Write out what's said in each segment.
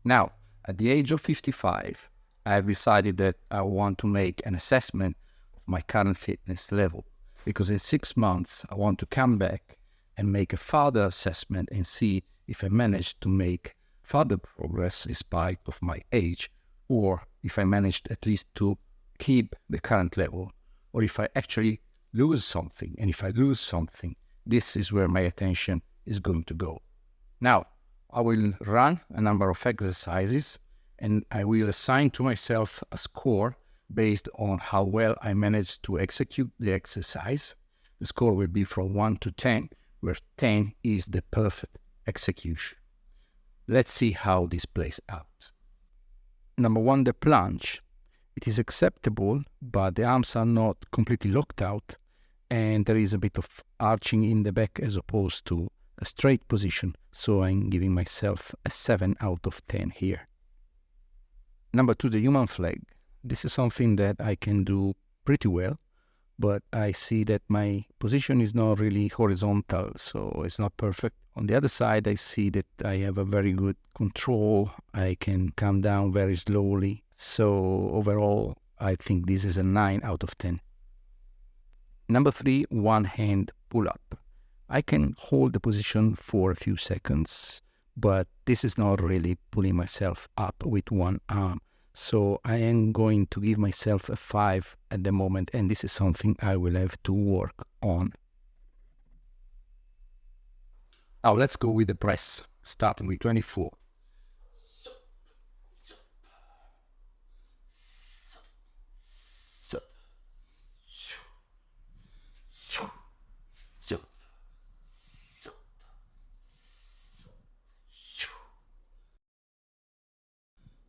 Now, at the age of 55, I have decided that I want to make an assessment of my current fitness level, because in 6 months, I want to come back and make a further assessment and see if I managed to make further progress in spite of my age, or if I managed at least to keep the current level, or if I actually lose something. And if I lose something, this is where my attention is going to go. Now, I will run a number of exercises and I will assign to myself a score based on how well I managed to execute the exercise. The score will be from 1 to 10, where 10 is the perfect execution. Let's see how this plays out. Number 1, the planche. It is acceptable, but the arms are not completely locked out, and there is a bit of arching in the back as opposed to a straight position, so I'm giving myself a 7 out of 10 here. Number 2, the human flag. This is something that I can do pretty well, but I see that my position is not really horizontal, so it's not perfect. On the other side, I see that I have a very good control. I can come down very slowly. So overall, I think this is a 9 out of 10. Number 3, one hand pull-up. I can hold the position for a few seconds, but this is not really pulling myself up with one arm. So I am going to give myself a 5 at the moment, and this is something I will have to work on. Now let's go with the press, starting with 24.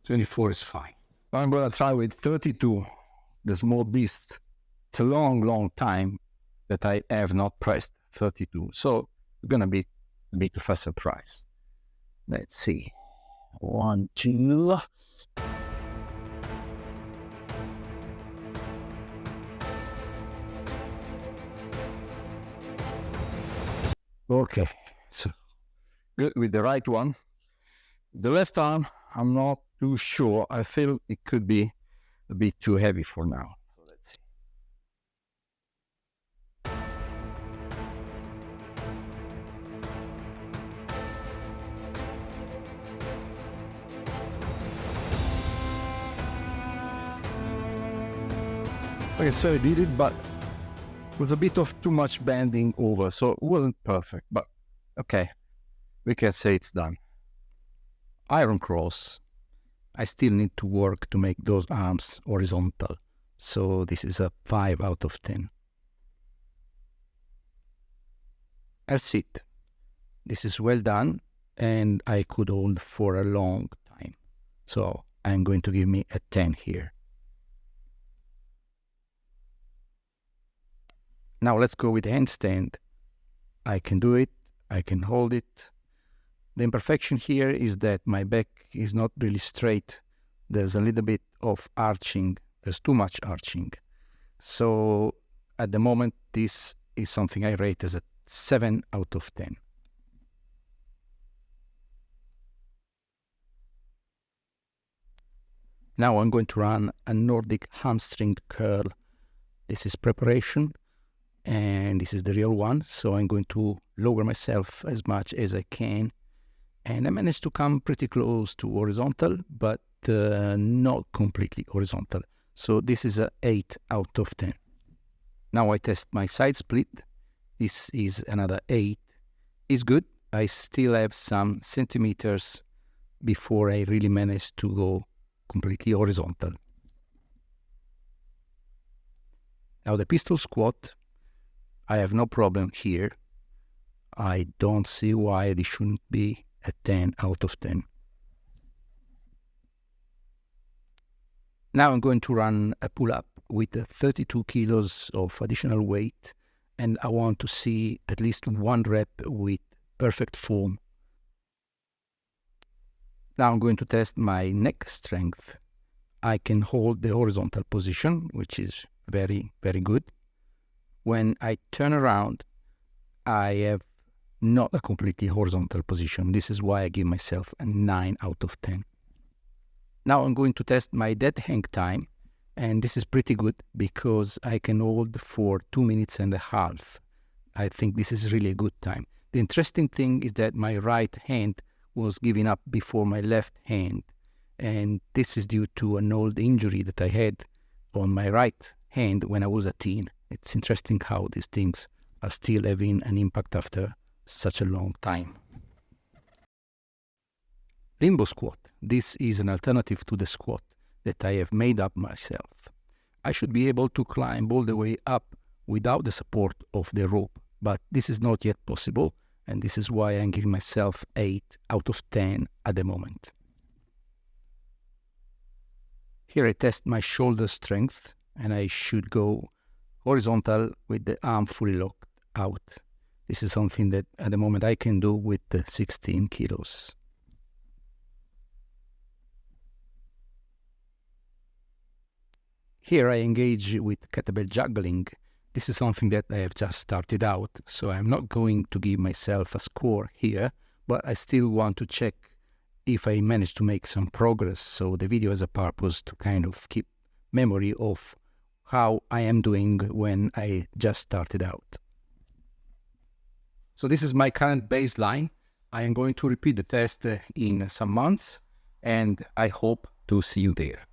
"24 is fine. I'm going to try with 32, the small beast. It's a long time that I have not pressed 32. So it's going to be a bit of a surprise. Let's see. 1, 2. Okay, so good with the right one. The left arm, I'm not too sure. I feel it could be a bit too heavy for now. So let's see. Okay, so I did it, but it was a bit of too much bending over, so it wasn't perfect, but okay, we can say it's done. Iron cross. I still need to work to make those arms horizontal, so this is a 5 out of 10. I'll sit. This is well done, and I could hold for a long time, so I'm going to give me a 10 here. Now let's go with handstand. I can do it, I can hold it. The imperfection here is that my back is not really straight. There's a little bit of arching, there's too much arching. So at the moment, this is something I rate as a 7 out of 10. Now I'm going to run a Nordic hamstring curl. This is preparation, and this is the real one. So I'm going to lower myself as much as I can. And I managed to come pretty close to horizontal, but not completely horizontal. So this is a 8 out of 10. Now I test my side split. This is another 8. It's good. I still have some centimeters before I really managed to go completely horizontal. Now the pistol squat, I have no problem here. I don't see why this shouldn't be a 10 out of 10. Now I'm going to run a pull-up with 32 kilos of additional weight, and I want to see at least one rep with perfect form. Now I'm going to test my neck strength. I can hold the horizontal position, which is very good. When I turn around, I have not a completely horizontal position. This is why I give myself a 9 out of 10. Now I'm going to test my dead hang time, and this is pretty good because I can hold for 2 minutes and a half. I think this is really a good time. The interesting thing is that my right hand was giving up before my left hand, and this is due to an old injury that I had on my right hand when I was a teen. It's interesting how these things are still having an impact after such a long time. Limbo Squat. This is an alternative to the squat that I have made up myself. I should be able to climb all the way up without the support of the rope, but this is not yet possible, and this is why I'm giving myself 8 out of 10 at the moment. Here I test my shoulder strength, and I should go horizontal with the arm fully locked out. This is something that at the moment I can do with the 16 kilos. Here I engage with Kettlebell Juggling. This is something that I have just started out, so I'm not going to give myself a score here, but I still want to check if I manage to make some progress, so the video has a purpose to kind of keep memory of how I am doing when I just started out. So this is my current baseline. I am going to repeat the test in some months, and I hope to see you there.